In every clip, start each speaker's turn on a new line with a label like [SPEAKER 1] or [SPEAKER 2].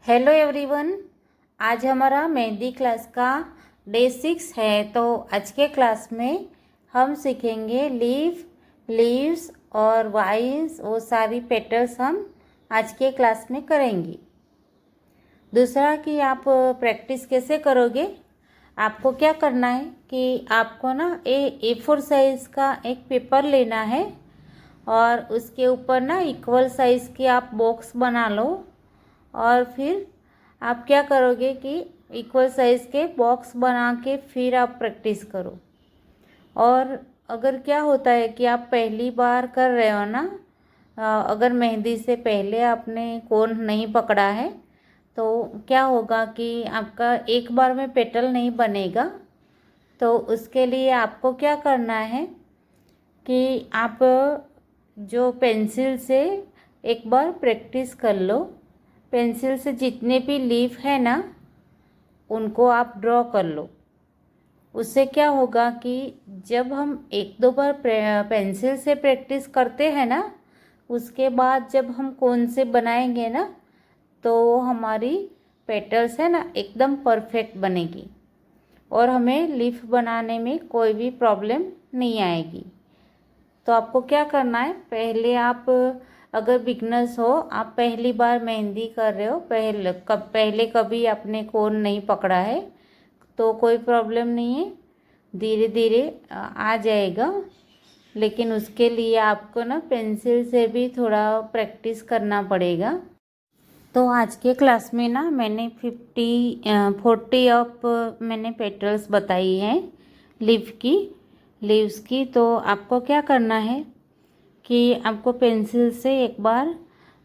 [SPEAKER 1] Hello everyone. आज हमारा mehndi class का डे 6 है। तो आज के क्लास में हम सीखेंगे लीव्स और वाइज, वो सारी पेटल्स हम आज के क्लास में करेंगे। दूसरा कि आप प्रैक्टिस कैसे करोगे, आपको क्या करना है कि आपको ना A4 साइज़ का एक पेपर लेना है और उसके ऊपर ना इक्वल साइज़ की आप बॉक्स बना लो। और फिर आप क्या करोगे कि इक्वल साइज़ के बॉक्स बना के फिर आप प्रैक्टिस करो। और अगर क्या होता है कि आप पहली बार कर रहे हो ना, अगर मेहंदी से पहले आपने कोन नहीं पकड़ा है तो क्या होगा कि आपका एक बार में पेटल नहीं बनेगा। तो उसके लिए आपको क्या करना है कि आप जो पेंसिल से एक बार प्रैक्टिस कर लो। पेंसिल से जितने भी लीफ है ना, उनको आप ड्रॉ कर लो। उससे क्या होगा कि जब हम एक दो बार पेंसिल से प्रैक्टिस करते हैं ना, उसके बाद जब हम कोन से बनाएंगे ना, तो हमारी पेटल्स है ना एकदम परफेक्ट बनेगी और हमें लीफ बनाने में कोई भी प्रॉब्लम नहीं आएगी। तो आपको क्या करना है, पहले आप अगर बिगनर्स हो, आप पहली बार मेहंदी कर रहे हो, पहले कभी आपने कोन नहीं पकड़ा है तो कोई प्रॉब्लम नहीं है, धीरे धीरे आ जाएगा। लेकिन उसके लिए आपको ना पेंसिल से भी थोड़ा प्रैक्टिस करना पड़ेगा। तो आज के क्लास में ना मैंने 40 ऑफ मैंने पेटल्स बताई हैं लीव्स की। तो आपको क्या करना है कि आपको पेंसिल से एक बार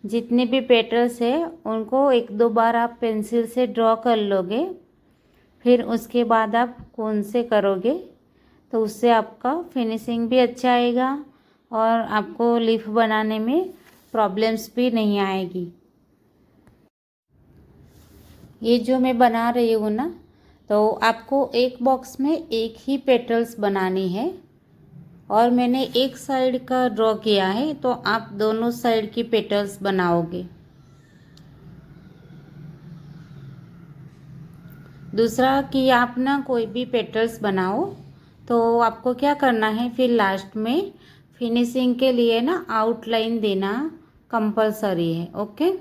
[SPEAKER 1] जितने भी पेटल्स है उनको एक दो बार आप पेंसिल से ड्रॉ कर लोगे। फिर उसके बाद आप कोन से करोगे तो उससे आपका फिनिशिंग भी अच्छा आएगा और आपको लीफ बनाने में प्रॉब्लम्स भी नहीं आएगी। ये जो मैं बना रही हूँ ना, तो आपको एक बॉक्स में एक ही पेटल्स बनानी है और मैंने एक साइड का ड्रॉ किया है, तो आप दोनों साइड की पेटल्स बनाओगे। दूसरा कि आप ना कोई भी पेटल्स बनाओ तो आपको क्या करना है, फिर लास्ट में फिनिशिंग के लिए ना आउटलाइन देना कंपलसरी है। ओके,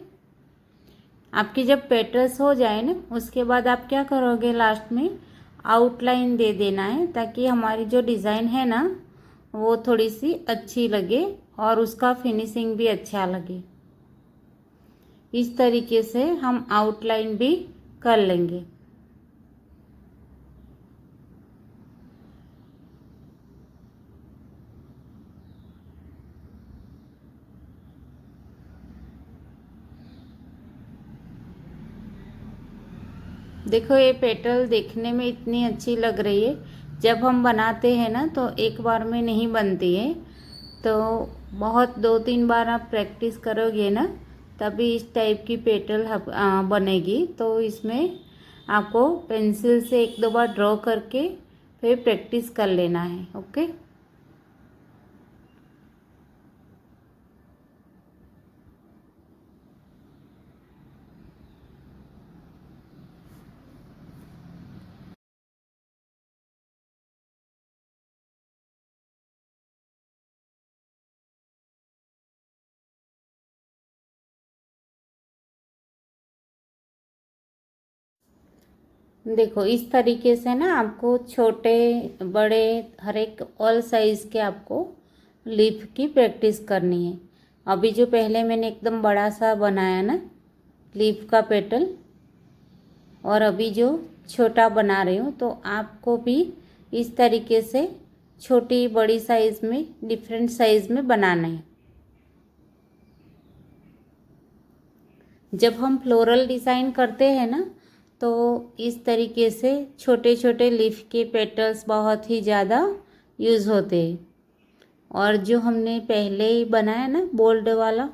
[SPEAKER 1] आपकी जब पेटल्स हो जाए ना, उसके बाद आप क्या करोगे, लास्ट में आउटलाइन दे देना है ताकि हमारी जो डिज़ाइन है ना वो थोड़ी सी अच्छी लगे और उसका फिनिशिंग भी अच्छा लगे। इस तरीके से हम आउटलाइन भी कर लेंगे। देखो ये पेटल देखने में इतनी अच्छी लग रही है, जब हम बनाते हैं ना तो एक बार में नहीं बनती है। तो बहुत 2-3 बार आप प्रैक्टिस करोगे ना, तभी इस टाइप की पेटल बनेगी। तो इसमें आपको पेंसिल से एक दो बार ड्रॉ करके फिर प्रैक्टिस कर लेना है। ओके, देखो इस तरीके से ना आपको छोटे बड़े हर एक ऑल साइज़ के आपको लीफ की प्रैक्टिस करनी है। अभी जो पहले मैंने एकदम बड़ा सा बनाया ना लीफ का पेटल, और अभी जो छोटा बना रही हूँ, तो आपको भी इस तरीके से छोटी बड़ी साइज़ में डिफरेंट साइज़ में बनाना है। जब हम फ्लोरल डिज़ाइन करते हैं ना, तो इस तरीके से छोटे छोटे लीफ के पेटल्स बहुत ही ज़्यादा यूज़ होते हैं। और जो हमने पहले ही बनाया ना बोल्ड वाला,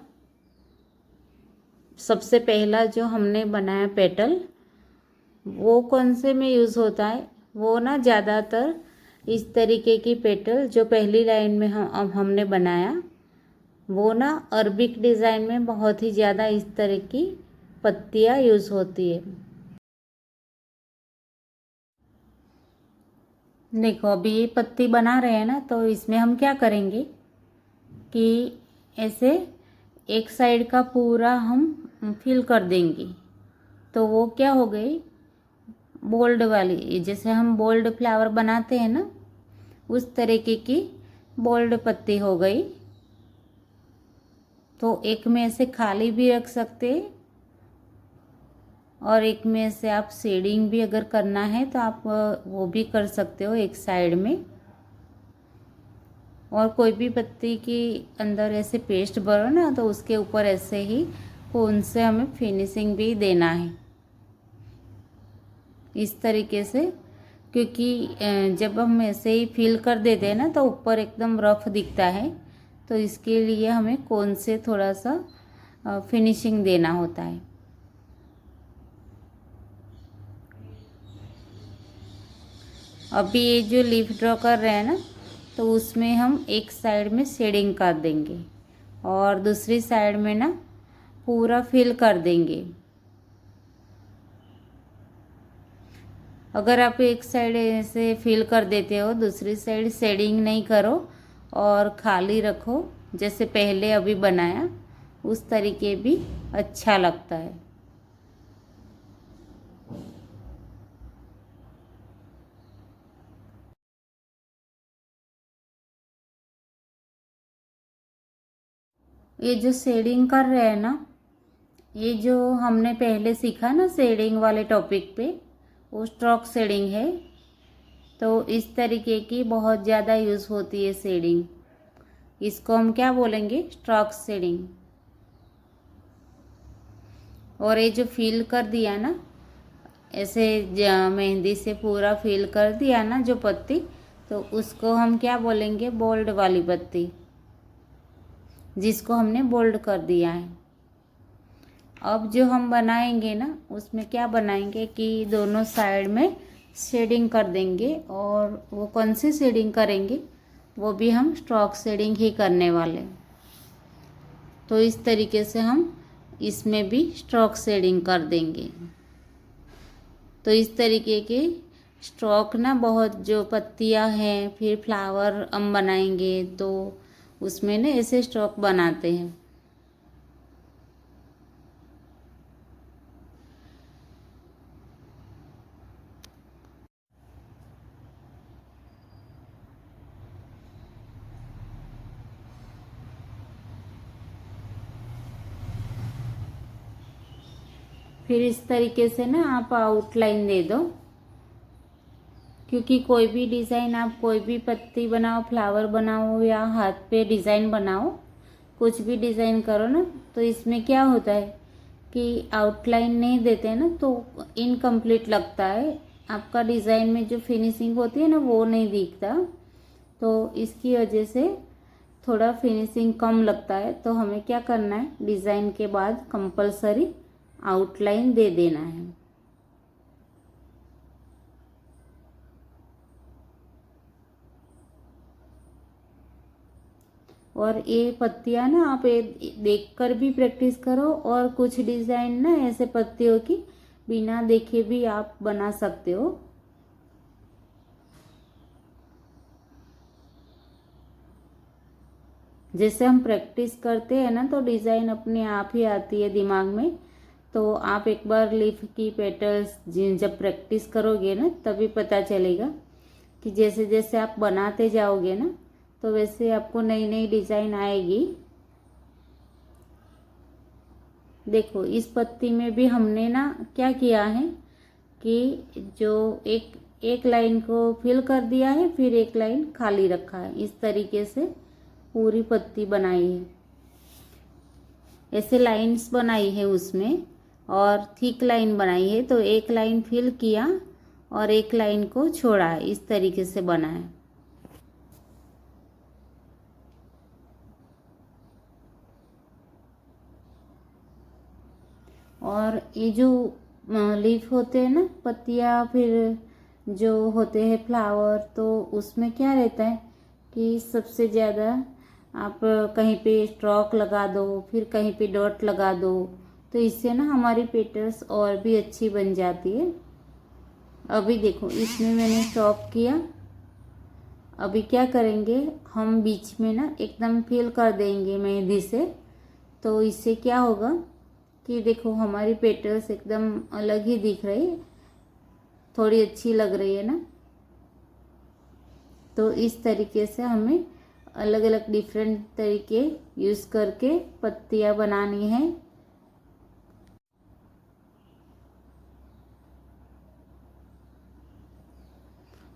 [SPEAKER 1] सबसे पहला जो हमने बनाया पेटल, वो कौन से में यूज़ होता है, वो ना ज़्यादातर इस तरीके की पेटल जो पहली लाइन में हमने बनाया, वो ना अरबिक डिज़ाइन में बहुत ही ज़्यादा इस तरह की पत्तियाँ यूज़ होती है। देखो अभी ये पत्ती बना रहे हैं ना, तो इसमें हम क्या करेंगे कि ऐसे एक साइड का पूरा हम फिल कर देंगे, तो वो क्या हो गई, बोल्ड वाली, जैसे हम बोल्ड फ्लावर बनाते हैं ना, उस तरीके की बोल्ड पत्ती हो गई। तो एक में ऐसे खाली भी रख सकते हैं और एक में से आप शेडिंग भी अगर करना है तो आप वो भी कर सकते हो एक साइड में। और कोई भी पत्ती के अंदर ऐसे पेस्ट भरो ना, तो उसके ऊपर ऐसे ही कोन से हमें फिनिशिंग भी देना है इस तरीके से, क्योंकि जब हम ऐसे ही फिल कर देते हैं ना तो ऊपर एकदम रफ दिखता है, तो इसके लिए हमें कोन से थोड़ा सा फिनिशिंग देना होता है। अभी ये जो लीफ ड्रॉ कर रहे हैं ना, तो उसमें हम एक साइड में शेडिंग कर देंगे और दूसरी साइड में ना पूरा फिल कर देंगे। अगर आप एक साइड ऐसे फिल कर देते हो, दूसरी साइड शेडिंग नहीं करो और खाली रखो जैसे पहले अभी बनाया, उस तरीके भी अच्छा लगता है। ये जो शेडिंग कर रहे हैं ना, ये जो हमने पहले सीखा ना शेडिंग वाले टॉपिक पे, वो स्ट्रोक शेडिंग है। तो इस तरीके की बहुत ज़्यादा यूज़ होती है शेडिंग, इसको हम क्या बोलेंगे, स्ट्रोक शेडिंग। और ये जो फिल कर दिया ना, ऐसे मेहंदी से पूरा फिल कर दिया ना जो पत्ती, तो उसको हम क्या बोलेंगे, बोल्ड वाली पत्ती, जिसको हमने बोल्ड कर दिया है। अब जो हम बनाएंगे ना, उसमें क्या बनाएंगे कि दोनों साइड में शेडिंग कर देंगे, और वो कौन सी शेडिंग करेंगे, वो भी हम स्ट्रोक शेडिंग ही करने वाले। तो इस तरीके से हम इसमें भी स्ट्रोक शेडिंग कर देंगे। तो इस तरीके के स्ट्रोक ना, बहुत जो पत्तियां हैं, फिर फ्लावर हम बनाएंगे तो उसमें ना ऐसे स्ट्रोक बनाते हैं। फिर इस तरीके से ना आप आउटलाइन दे दो, क्योंकि कोई भी डिज़ाइन, आप कोई भी पत्ती बनाओ, फ्लावर बनाओ या हाथ पे डिज़ाइन बनाओ, कुछ भी डिज़ाइन करो ना, तो इसमें क्या होता है कि आउटलाइन नहीं देते हैं ना, तो इनकम्प्लीट लगता है, आपका डिज़ाइन में जो फिनिशिंग होती है ना वो नहीं दिखता। तो इसकी वजह से थोड़ा फिनिशिंग कम लगता है। तो हमें क्या करना है, डिज़ाइन के बाद कंपलसरी आउटलाइन दे देना है। और ये पत्तियां ना आप देखकर भी प्रैक्टिस करो, और कुछ डिज़ाइन ना ऐसे पत्तियों की बिना देखे भी आप बना सकते हो। जैसे हम प्रैक्टिस करते हैं ना, तो डिज़ाइन अपने आप ही आती है दिमाग में। तो आप एक बार लीफ की पेटल्स जब प्रैक्टिस करोगे ना, तभी पता चलेगा कि जैसे जैसे आप बनाते जाओगे ना, तो वैसे आपको नई नई डिज़ाइन आएगी। देखो इस पत्ती में भी हमने ना क्या किया है कि जो एक एक लाइन को फिल कर दिया है, फिर एक लाइन खाली रखा है, इस तरीके से पूरी पत्ती बनाई है। ऐसे लाइंस बनाई है उसमें, और थिक लाइन बनाई है, तो एक लाइन फिल किया और एक लाइन को छोड़ा है, इस तरीके से बना है। और ये जो लीफ होते हैं ना, पत्तियाँ, फिर जो होते हैं फ्लावर, तो उसमें क्या रहता है कि सबसे ज़्यादा आप कहीं पे स्ट्रोक लगा दो, फिर कहीं पे डॉट लगा दो, तो इससे ना हमारी पेटल्स और भी अच्छी बन जाती है। अभी देखो इसमें मैंने टॉप किया। अभी क्या करेंगे, हम बीच में ना एकदम फिल कर देंगे मेहंदी से। तो इससे क्या होगा कि देखो हमारी पेटल्स एकदम अलग ही दिख रही है, थोड़ी अच्छी लग रही है ना। तो इस तरीके से हमें अलग अलग डिफरेंट तरीके यूज़ करके पत्तियाँ बनानी है।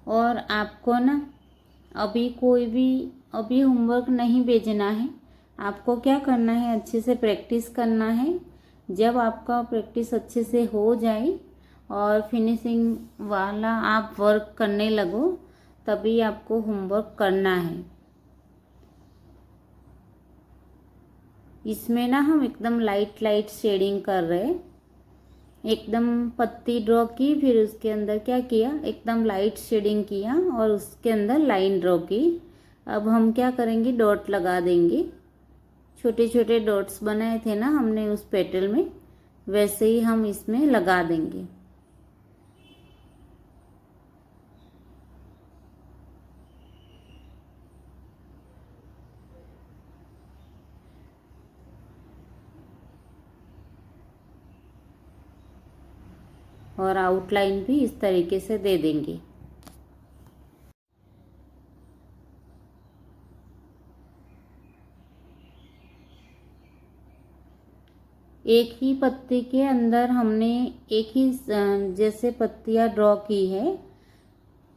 [SPEAKER 1] और आपको ना अभी होमवर्क नहीं भेजना है। आपको क्या करना है, अच्छे से प्रैक्टिस करना है। जब आपका प्रैक्टिस अच्छे से हो जाए और फिनिशिंग वाला आप वर्क करने लगो, तभी आपको होमवर्क करना है। इसमें ना हम एकदम लाइट लाइट शेडिंग कर रहे हैं। एकदम पत्ती ड्रॉ की, फिर उसके अंदर क्या किया, एकदम लाइट शेडिंग किया और उसके अंदर लाइन ड्रॉ की। अब हम क्या करेंगे, डॉट लगा देंगे। छोटे छोटे डॉट्स बनाए थे ना हमने उस पेटल में, वैसे ही हम इसमें लगा देंगे। और आउटलाइन भी इस तरीके से दे देंगे। एक ही पत्ती के अंदर हमने एक ही जैसे पत्तियां ड्रॉ की है,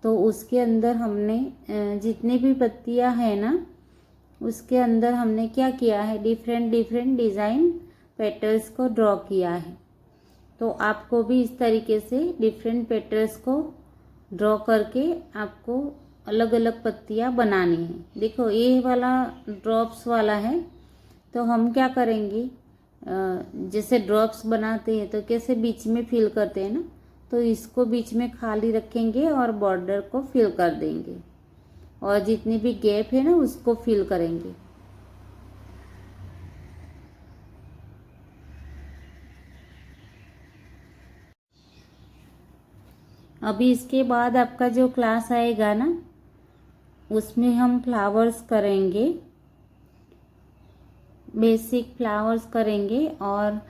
[SPEAKER 1] तो उसके अंदर हमने जितनी भी पत्तियां हैं ना, उसके अंदर हमने क्या किया है, डिफरेंट डिफरेंट डिज़ाइन पेटल्स को ड्रॉ किया है। तो आपको भी इस तरीके से डिफरेंट पेटल्स को ड्रॉ करके आपको अलग अलग पत्तियां बनानी है। देखो ये वाला ड्रॉप्स वाला है, तो हम क्या करेंगे, जैसे ड्रॉप्स बनाते हैं तो कैसे बीच में फिल करते हैं ना, तो इसको बीच में खाली रखेंगे और बॉर्डर को फिल कर देंगे और जितनी भी गैप है ना उसको फिल करेंगे। अभी इसके बाद आपका जो क्लास आएगा ना, उसमें हम फ्लावर्स करेंगे, बेसिक फ्लावर्स करेंगे और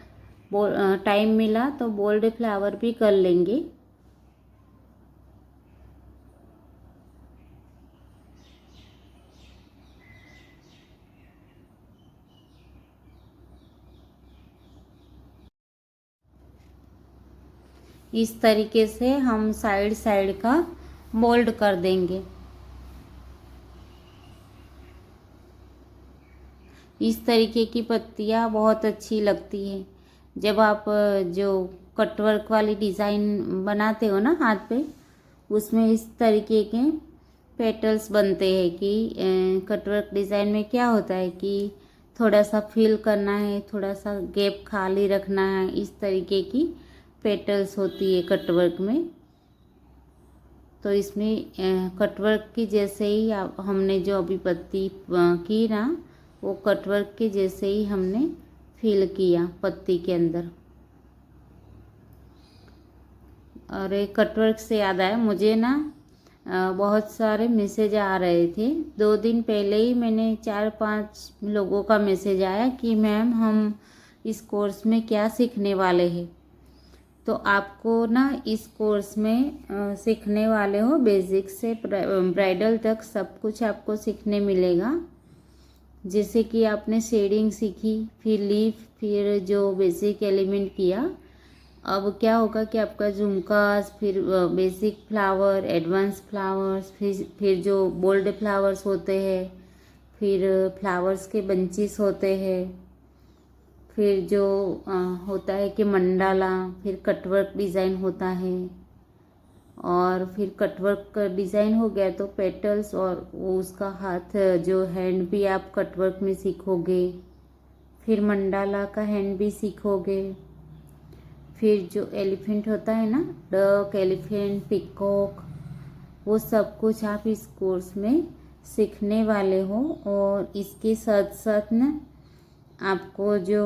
[SPEAKER 1] टाइम मिला तो बोल्ड फ्लावर भी कर लेंगे। इस तरीके से हम साइड साइड का मोल्ड कर देंगे। इस तरीके की पत्तियाँ बहुत अच्छी लगती है। जब आप जो कटवर्क वाली डिज़ाइन बनाते हो ना हाथ पे, उसमें इस तरीके के पेटल्स बनते हैं कि कटवर्क डिज़ाइन में क्या होता है कि थोड़ा सा फिल करना है, थोड़ा सा गैप खाली रखना है। इस तरीके की पेटल्स होती है कटवर्क में। तो इसमें कटवर्क की जैसे ही हमने जो अभी पत्ती की ना, वो कटवर्क के जैसे ही हमने फिल किया पत्ती के अंदर। और एक कटवर्क से याद आया मुझे ना, बहुत सारे मैसेज आ रहे थे। 2 दिन पहले ही मैंने 4-5 लोगों का मैसेज आया कि मैम हम इस कोर्स में क्या सीखने वाले हैं। तो आपको ना इस कोर्स में सीखने वाले हो बेसिक से ब्राइडल तक सब कुछ आपको सीखने मिलेगा। जैसे कि आपने शेडिंग सीखी, फिर लीफ, फिर जो बेसिक एलिमेंट किया। अब क्या होगा कि आपका झुमकास, फिर बेसिक फ्लावर, एडवांस फ्लावर्स, फिर जो बोल्ड फ्लावर्स होते हैं, फिर फ्लावर्स के बंचेस होते हैं, फिर जो होता है कि मंडाला, फिर कटवर्क डिज़ाइन होता है। और फिर कटवर्क का डिज़ाइन हो गया तो पेटल्स और वो उसका हाथ जो हैंड भी आप कटवर्क में सीखोगे। फिर मंडाला का हैंड भी सीखोगे। फिर जो एलिफेंट होता है ना, डक, एलिफेंट, पिकॉक, वो सब कुछ आप इस कोर्स में सीखने वाले हो। और इसके साथ साथ ना आपको जो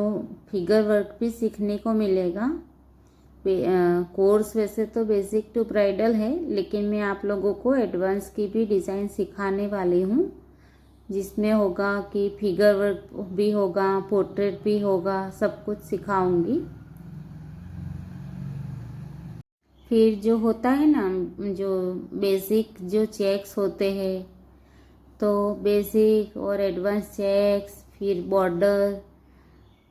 [SPEAKER 1] फिगर वर्क भी सीखने को मिलेगा। कोर्स वैसे तो बेसिक टू ब्राइडल है, लेकिन मैं आप लोगों को एडवांस की भी डिज़ाइन सिखाने वाली हूँ, जिसमें होगा कि फिगर वर्क भी होगा, पोर्ट्रेट भी होगा, सब कुछ सिखाऊंगी। फिर जो होता है ना, जो बेसिक जो चेक्स होते हैं, तो बेसिक और एडवांस चेक्स, फिर बॉर्डर,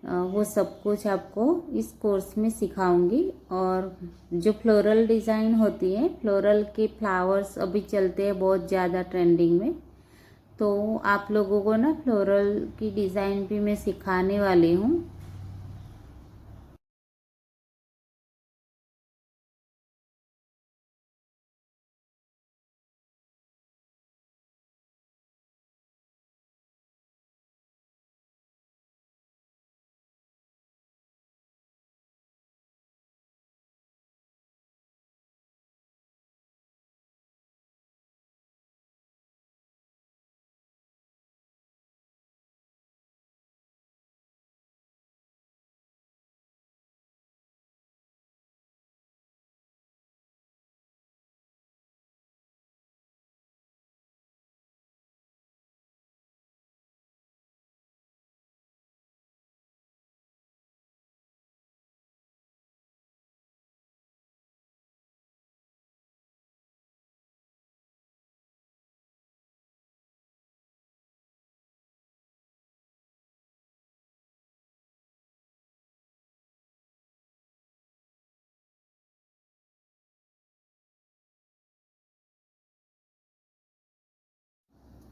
[SPEAKER 1] वो सब कुछ आपको इस कोर्स में सिखाऊंगी। और जो फ्लोरल डिज़ाइन होती है, फ्लोरल के फ्लावर्स अभी चलते हैं बहुत ज़्यादा ट्रेंडिंग में, तो आप लोगों को ना फ्लोरल की डिज़ाइन भी मैं सिखाने वाली हूँ।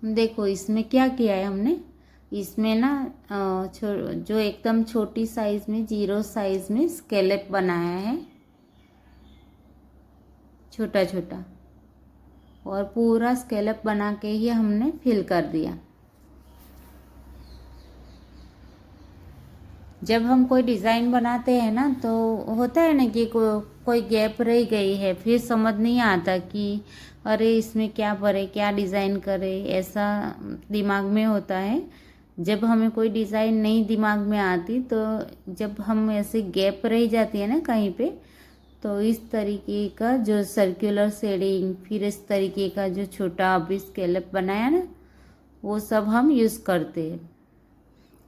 [SPEAKER 1] देखो इसमें क्या किया है हमने, इसमें ना जो एकदम छोटी साइज में, 0 साइज में स्केलेप बनाया है, छोटा छोटा, और पूरा स्केलप बना के ही हमने फिल कर दिया। जब हम कोई डिज़ाइन बनाते हैं ना, तो होता है ना कि कोई गैप रह गई है, फिर समझ नहीं आता कि अरे इसमें क्या भरे, क्या डिज़ाइन करे, ऐसा दिमाग में होता है। जब हमें कोई डिज़ाइन नहीं दिमाग में आती, तो जब हम ऐसे गैप रह जाती है ना कहीं पे, तो इस तरीके का जो सर्कुलर शेडिंग, फिर इस तरीके का जो छोटा अभी स्केलप बनाया ना, वो सब हम यूज़ करते हैं।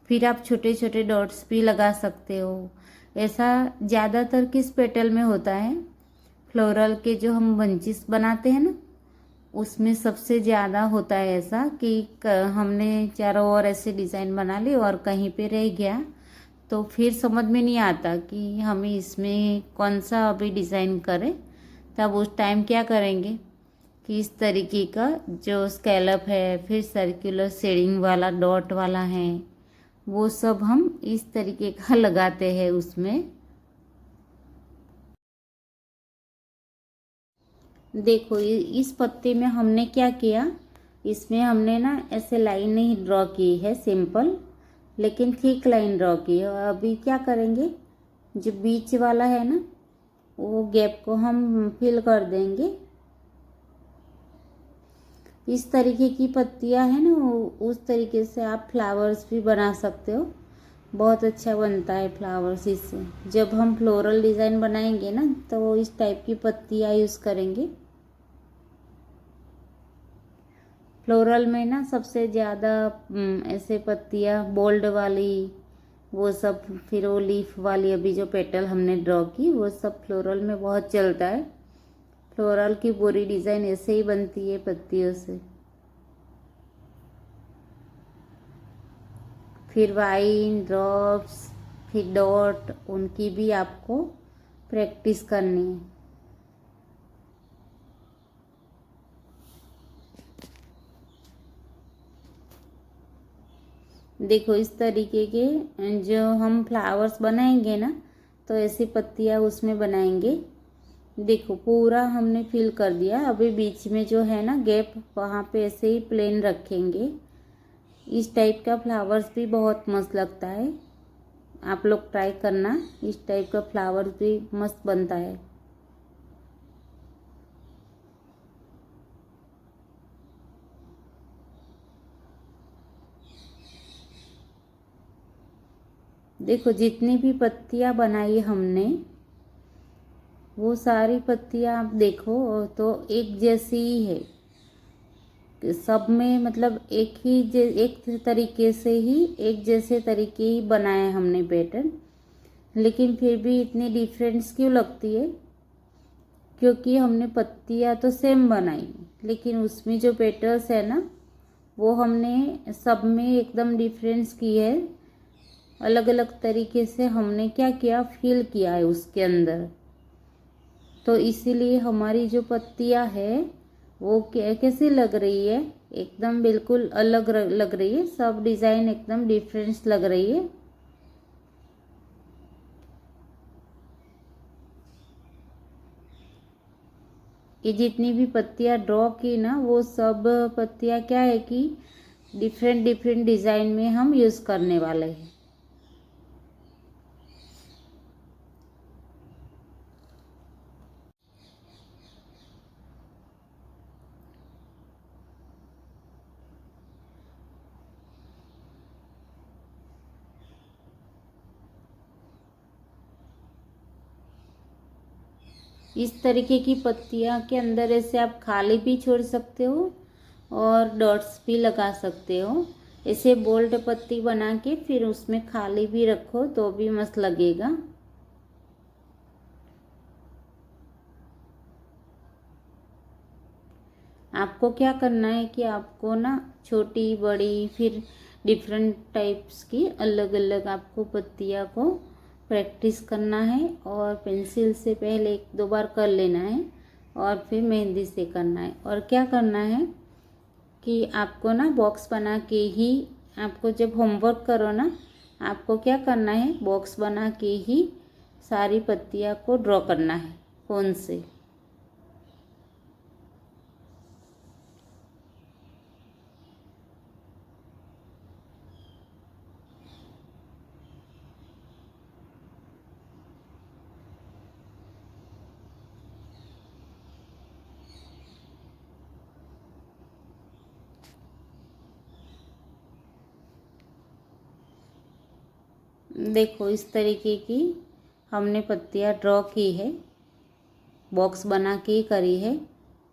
[SPEAKER 1] फिर आप छोटे छोटे डॉट्स भी लगा सकते हो। ऐसा ज़्यादातर किस पेटल में होता है, फ्लोरल के जो हम बंचिस बनाते हैं ना, उसमें सबसे ज़्यादा होता है ऐसा कि हमने चारों ओर ऐसे डिज़ाइन बना ली और कहीं पे रह गया, तो फिर समझ में नहीं आता कि हमें इसमें कौन सा अभी डिज़ाइन करें। तब उस टाइम क्या करेंगे कि इस तरीके का जो स्कैलप है, फिर सर्कुलर शेडिंग वाला डॉट वाला है, वो सब हम इस तरीके का लगाते हैं उसमें। देखो इस पत्ते में हमने क्या किया, इसमें हमने ना ऐसे लाइन नहीं ड्रॉ की है सिंपल, लेकिन थिक लाइन ड्रॉ की है। और अभी क्या करेंगे, जो बीच वाला है ना, वो गैप को हम फिल कर देंगे। इस तरीके की पत्तियां हैं ना, उस तरीके से आप फ्लावर्स भी बना सकते हो, बहुत अच्छा बनता है फ्लावर्स इससे। जब हम फ्लोरल डिज़ाइन बनाएंगे ना, तो इस टाइप की पत्तियां यूज़ करेंगे। फ्लोरल में ना सबसे ज़्यादा ऐसे पत्तियां बोल्ड वाली, वो सब, फिर वो लीफ वाली अभी जो पेटल हमने ड्रॉ की, वो सब फ्लोरल में बहुत चलता है। फ्लोरल की पूरी डिज़ाइन ऐसे ही बनती है पत्तियों से। फिर वाइन ड्रॉप्स, फिर डॉट, उनकी भी आपको प्रैक्टिस करनी है। देखो इस तरीके के जो हम फ्लावर्स बनाएंगे ना, तो ऐसी पत्तियां उसमें बनाएंगे। देखो पूरा हमने फिल कर दिया। अभी बीच में जो है ना गैप, वहाँ पे ऐसे ही प्लेन रखेंगे। इस टाइप का फ्लावर्स भी बहुत मस्त लगता है, आप लोग ट्राई करना। इस टाइप का फ्लावर्स भी मस्त बनता है। देखो जितनी भी पत्तियाँ बनाई हमने, वो सारी पत्तियाँ आप देखो तो एक जैसी ही है। सब में मतलब एक तरीके से ही, एक जैसे तरीके ही बनाए हमने पैटर्न, लेकिन फिर भी इतनी डिफरेंस क्यों लगती है? क्योंकि हमने पत्तियाँ तो सेम बनाई, लेकिन उसमें जो पेटल्स है ना, वो हमने सब में एकदम डिफरेंस की है। अलग अलग तरीके से हमने क्या किया, फील किया है उसके अंदर। तो इसीलिए हमारी जो पत्तियाँ है वो कैसी लग रही है, एकदम बिल्कुल अलग लग रही है। सब डिज़ाइन एकदम डिफरेंस लग रही है। ये जितनी भी पत्तियाँ ड्रॉ की ना, वो सब पत्तियाँ क्या है कि डिफरेंट डिफरेंट डिज़ाइन में हम यूज़ करने वाले हैं। इस तरीके की पत्तियाँ के अंदर ऐसे आप खाली भी छोड़ सकते हो और डॉट्स भी लगा सकते हो। ऐसे बोल्ड पत्ती बना के फिर उसमें खाली भी रखो तो भी मस्त लगेगा। आपको क्या करना है कि आपको ना छोटी बड़ी फिर डिफरेंट टाइप्स की अलग अलग आपको पत्तियाँ को प्रैक्टिस करना है, और पेंसिल से पहले एक दो बार कर लेना है और फिर मेहंदी से करना है। और क्या करना है कि आपको ना बॉक्स बना के ही, आपको जब होमवर्क करो ना, आपको क्या करना है, बॉक्स बना के ही सारी पत्तियाँ को ड्रॉ करना है फोन से। देखो इस तरीके की हमने पत्तियाँ ड्रॉ की है, बॉक्स बना के ही करी है।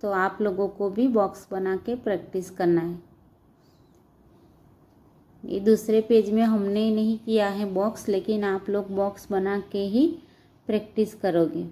[SPEAKER 1] तो आप लोगों को भी बॉक्स बना के प्रैक्टिस करना है। ये दूसरे पेज में हमने नहीं किया है बॉक्स, लेकिन आप लोग बॉक्स बना के ही प्रैक्टिस करोगे।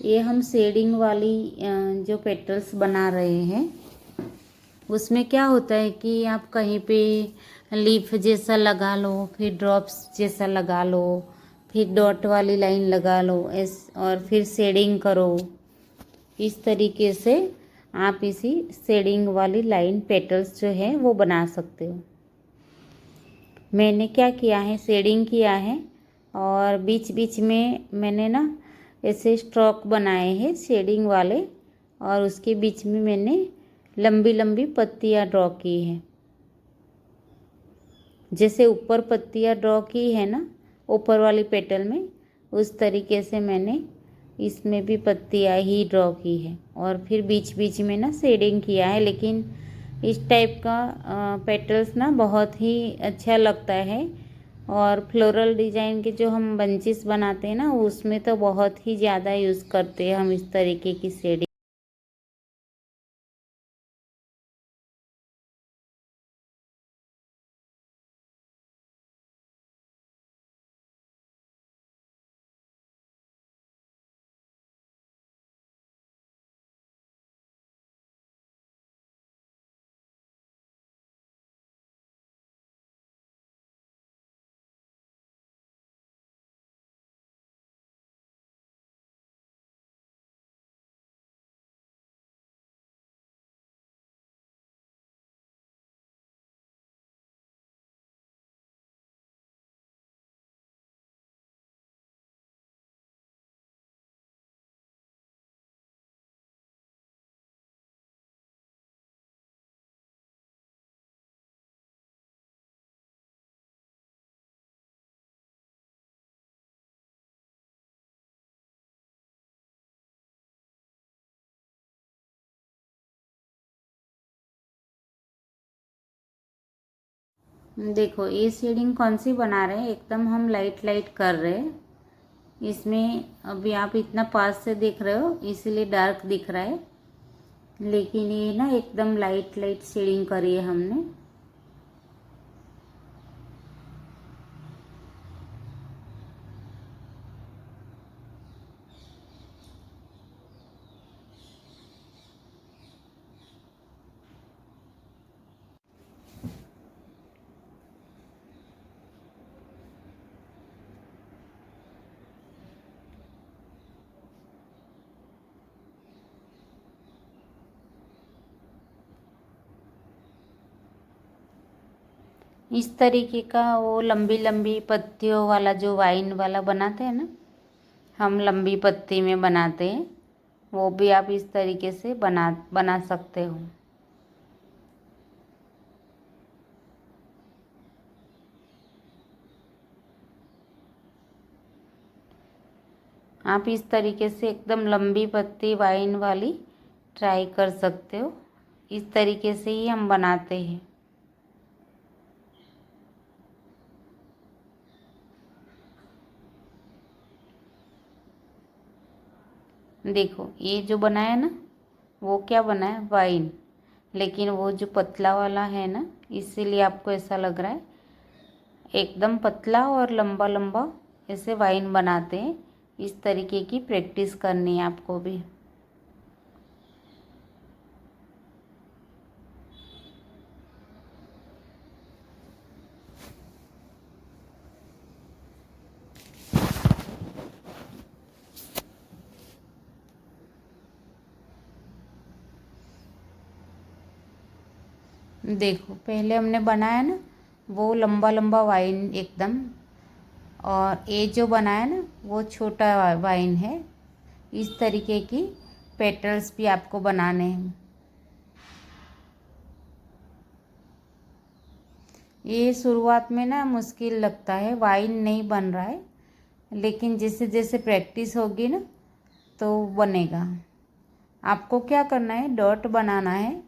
[SPEAKER 1] ये हम शेडिंग वाली जो पेटल्स बना रहे हैं, उसमें क्या होता है कि आप कहीं पे लीफ जैसा लगा लो, फिर ड्रॉप्स जैसा लगा लो, फिर डॉट वाली लाइन लगा लो, और फिर शेडिंग करो। इस तरीके से आप इसी शेडिंग वाली लाइन पेटल्स जो है वो बना सकते हो। मैंने क्या किया है, शेडिंग किया है, और बीच बीच में मैंने ना ऐसे स्ट्रोक बनाए हैं शेडिंग वाले, और उसके बीच में मैंने लंबी लंबी पत्तियाँ ड्रॉ की हैं। जैसे ऊपर पत्तियाँ ड्रॉ की है ना ऊपर वाली पेटल में, उस तरीके से मैंने इसमें भी पत्तियाँ ही ड्रॉ की है, और फिर बीच बीच में ना शेडिंग किया है। लेकिन इस टाइप का पेटल्स ना बहुत ही अच्छा लगता है। और फ्लोरल डिज़ाइन के जो हम बंचेस बनाते हैं ना, उसमें तो बहुत ही ज़्यादा यूज़ करते हैं हम इस तरीके की शेडिंग। देखो ये शेडिंग कौन सी बना रहे हैं, एकदम हम लाइट लाइट कर रहे हैं। इसमें अभी आप इतना पास से देख रहे हो इसीलिए डार्क दिख रहा है, लेकिन ये ना एकदम लाइट लाइट शेडिंग करी है हमने। इस तरीके का वो लंबी लंबी पत्तियों वाला जो वाइन वाला बनाते हैं ना, हम लंबी पत्ती में बनाते हैं, वो भी आप इस तरीके से बना सकते हो। आप इस तरीके से एकदम लंबी पत्ती वाइन वाली ट्राई कर सकते हो। इस तरीके से ही हम बनाते हैं। देखो ये जो बनाया ना, वो क्या बना है, वाइन, लेकिन वो जो पतला वाला है ना, इसीलिए आपको ऐसा लग रहा है। एकदम पतला और लंबा लंबा ऐसे वाइन बनाते हैं। इस तरीके की प्रैक्टिस करनी है आपको भी। देखो पहले हमने बनाया ना वो लंबा लंबा वाइन एकदम, और ये जो बनाया ना वो छोटा वाइन है। इस तरीके की पेटल्स भी आपको बनाने हैं। ये शुरुआत में ना मुश्किल लगता है, वाइन नहीं बन रहा है, लेकिन जैसे जैसे प्रैक्टिस होगी ना तो बनेगा। आपको क्या करना है, डॉट बनाना है,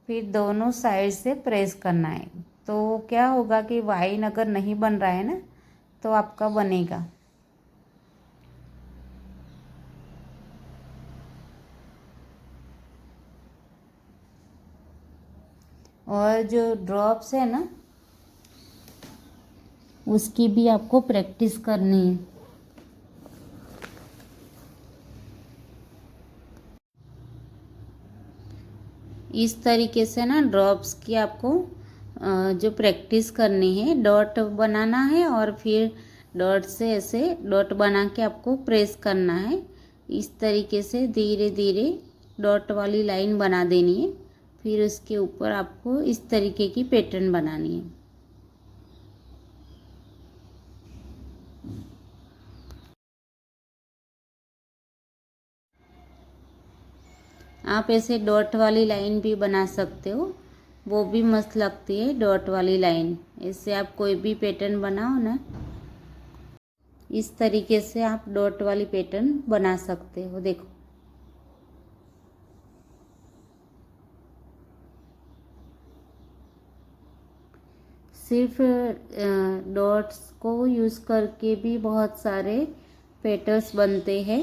[SPEAKER 1] फिर दोनों साइड से प्रेस करना है। तो क्या होगा कि वाइन अगर नहीं बन रहा है ना तो आपका बनेगा। और जो ड्रॉप्स है ना उसकी भी आपको प्रैक्टिस करनी है। इस तरीके से ना ड्रॉप्स की आपको जो प्रैक्टिस करनी है, डॉट बनाना है और फिर डॉट से ऐसे डॉट बना के आपको प्रेस करना है। इस तरीके से धीरे धीरे डॉट वाली लाइन बना देनी है, फिर उसके ऊपर आपको इस तरीके की पैटर्न बनानी है। आप ऐसे डॉट वाली लाइन भी बना सकते हो, वो भी मस्त लगती है डॉट वाली लाइन। इससे आप कोई भी पैटर्न बनाओ ना, इस तरीके से आप डॉट वाली पैटर्न बना सकते हो। देखो सिर्फ डॉट्स को यूज़ करके भी बहुत सारे पैटर्न्स बनते हैं।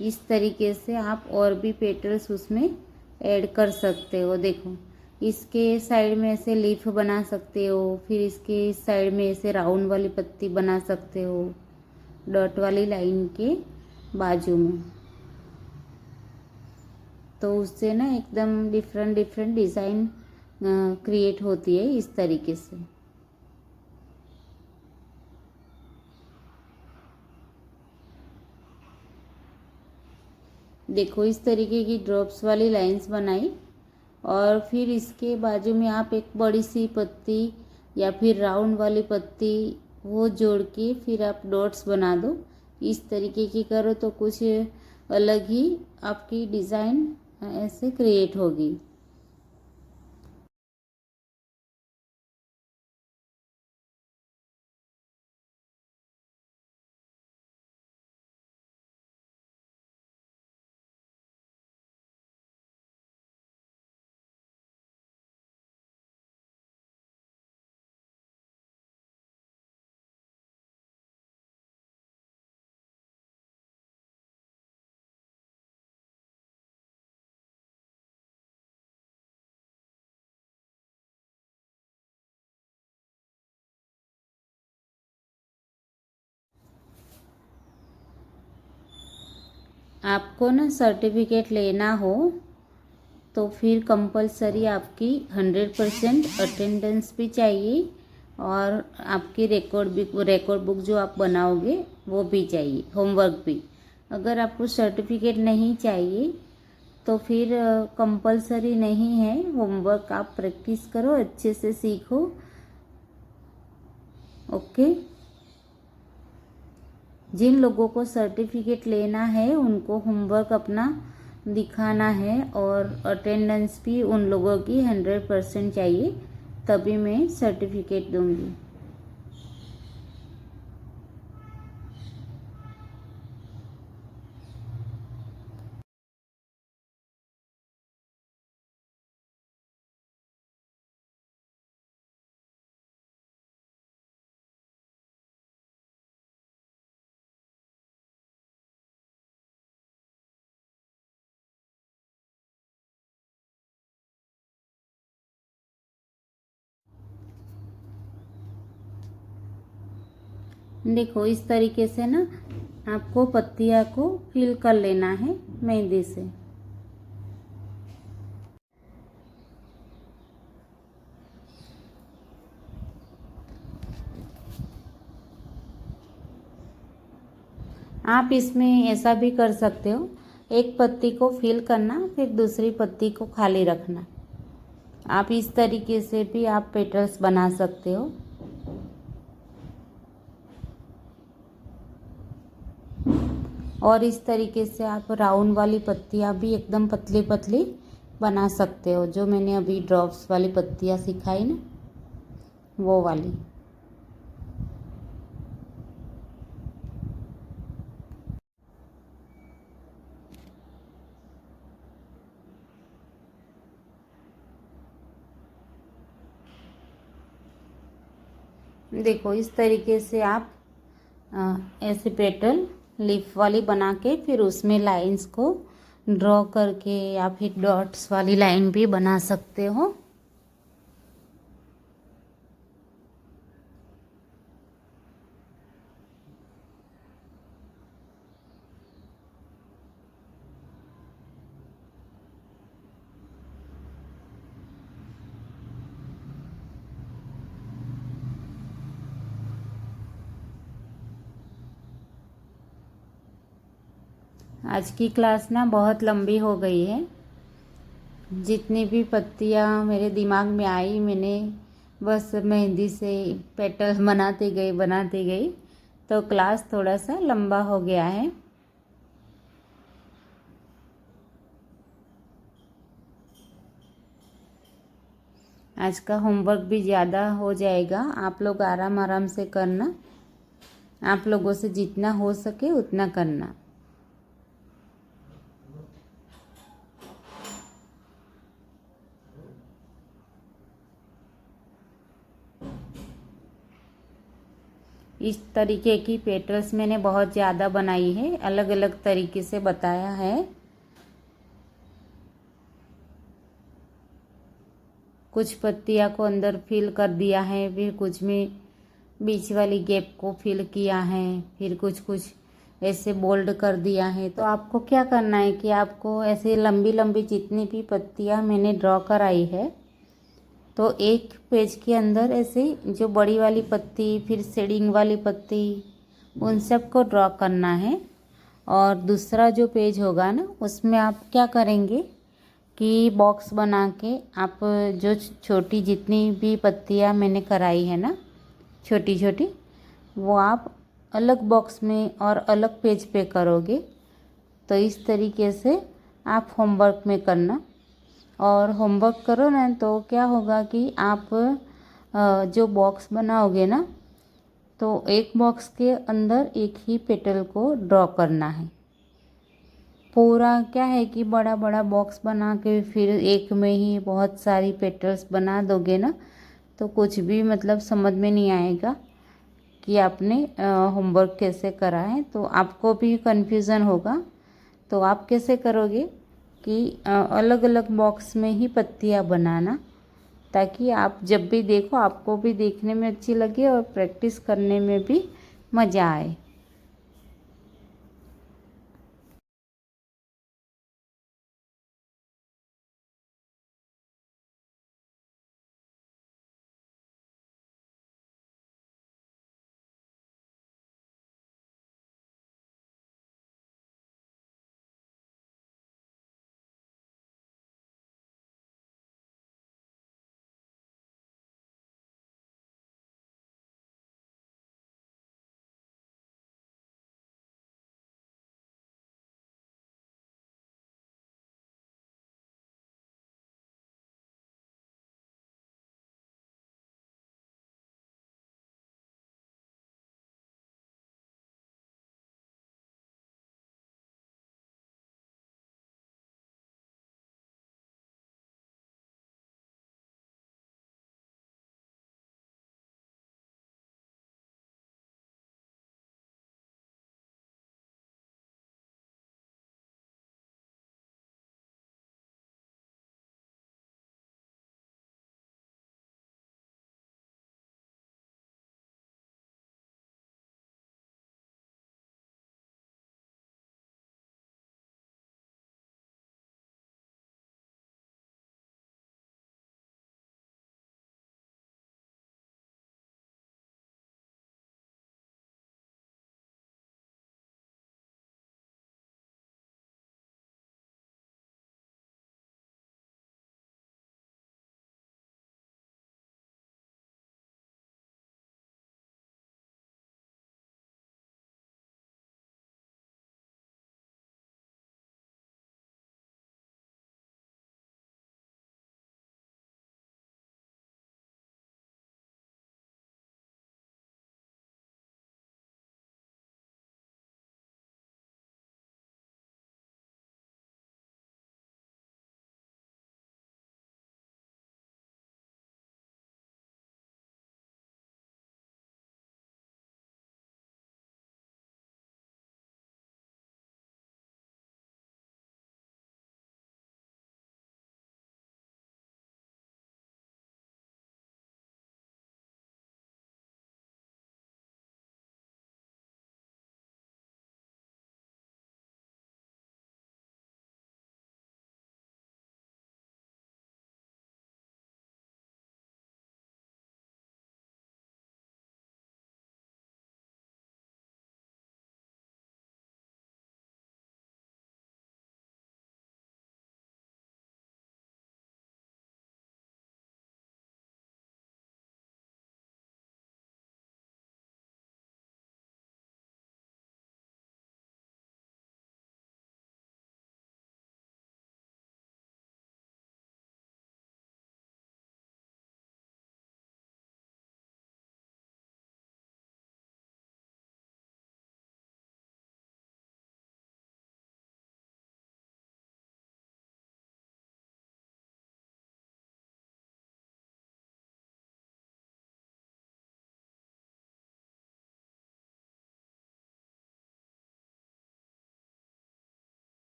[SPEAKER 1] इस तरीके से आप और भी पेटल्स उसमें ऐड कर सकते हो। देखो इसके साइड में ऐसे लीफ बना सकते हो, फिर इसके साइड में ऐसे राउंड वाली पत्ती बना सकते हो डॉट वाली लाइन के बाजू में। तो उससे ना एकदम डिफरेंट डिफरेंट डिज़ाइन क्रिएट होती है इस तरीके से। देखो इस तरीके की ड्रॉप्स वाली लाइंस बनाई, और फिर इसके बाजू में आप एक बड़ी सी पत्ती या फिर राउंड वाली पत्ती वो जोड़ के फिर आप डॉट्स बना दो। इस तरीके की करो तो कुछ अलग ही आपकी डिज़ाइन ऐसे क्रिएट होगी। आपको ना सर्टिफिकेट लेना हो तो फिर कंपलसरी आपकी 100% अटेंडेंस भी चाहिए और आपकी रिकॉर्ड बुक जो आप बनाओगे वो भी चाहिए, होमवर्क भी। अगर आपको सर्टिफिकेट नहीं चाहिए तो फिर कंपलसरी नहीं है, होमवर्क आप प्रैक्टिस करो, अच्छे से सीखो। ओके। जिन लोगों को सर्टिफिकेट लेना है उनको होमवर्क अपना दिखाना है और अटेंडेंस भी उन लोगों की 100% चाहिए, तभी मैं सर्टिफिकेट दूंगी। देखो इस तरीके से ना आपको पत्तियाँ को फिल कर लेना है मेहंदी से। आप इसमें ऐसा भी कर सकते हो, एक पत्ती को फिल करना फिर दूसरी पत्ती को खाली रखना। आप इस तरीके से भी आप पेटल्स बना सकते हो। और इस तरीके से आप राउंड वाली पत्तियाँ भी एकदम पतली पतली बना सकते हो, जो मैंने अभी ड्रॉप्स वाली पत्तियाँ सिखाई ना, वो वाली। देखो इस तरीके से आप ऐसे पेटल लीफ वाली बना के फिर उसमें लाइंस को ड्रॉ करके या फिर डॉट्स वाली लाइन भी बना सकते हो। आज की क्लास ना बहुत लंबी हो गई है। जितनी भी पत्तियाँ मेरे दिमाग में आई मैंने बस मेहंदी से पेटल बनाते गई, तो क्लास थोड़ा सा लंबा हो गया है। आज का होमवर्क भी ज़्यादा हो जाएगा, आप लोग आराम आराम से करना, आप लोगों से जितना हो सके उतना करना। इस तरीके की पेटल्स मैंने बहुत ज़्यादा बनाई है, अलग अलग तरीके से बताया है। कुछ पत्तियाँ को अंदर फिल कर दिया है, फिर कुछ में बीच वाली गैप को फिल किया है, फिर कुछ कुछ ऐसे बोल्ड कर दिया है। तो आपको क्या करना है कि आपको ऐसे लंबी लंबी जितनी भी पत्तियाँ मैंने ड्रॉ कराई है, तो एक पेज के अंदर ऐसे जो बड़ी वाली पत्ती फिर शेडिंग वाली पत्ती उन सब को ड्रॉ करना है। और दूसरा जो पेज होगा ना उसमें आप क्या करेंगे कि बॉक्स बना के आप जो छोटी जितनी भी पत्तियाँ मैंने कराई है ना छोटी छोटी, वो आप अलग बॉक्स में और अलग पेज पे करोगे। तो इस तरीके से आप होमवर्क में करना, और होमवर्क करो ना तो क्या होगा कि आप जो बॉक्स बनाओगे ना तो एक बॉक्स के अंदर एक ही पेटल को ड्रॉ करना है। पूरा क्या है कि बड़ा बड़ा बॉक्स बना के फिर एक में ही बहुत सारी पेटल्स बना दोगे ना तो कुछ भी मतलब समझ में नहीं आएगा कि आपने होमवर्क कैसे करा है, तो आपको भी कन्फ्यूज़न होगा। तो आप कैसे करोगे कि अलग अलग बॉक्स में ही पत्तियाँ बनाना, ताकि आप जब भी देखो आपको भी देखने में अच्छी लगे और प्रैक्टिस करने में भी मज़ा आए।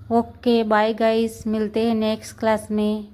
[SPEAKER 1] ओके बाय गाइस, मिलते हैं नेक्स्ट क्लास में।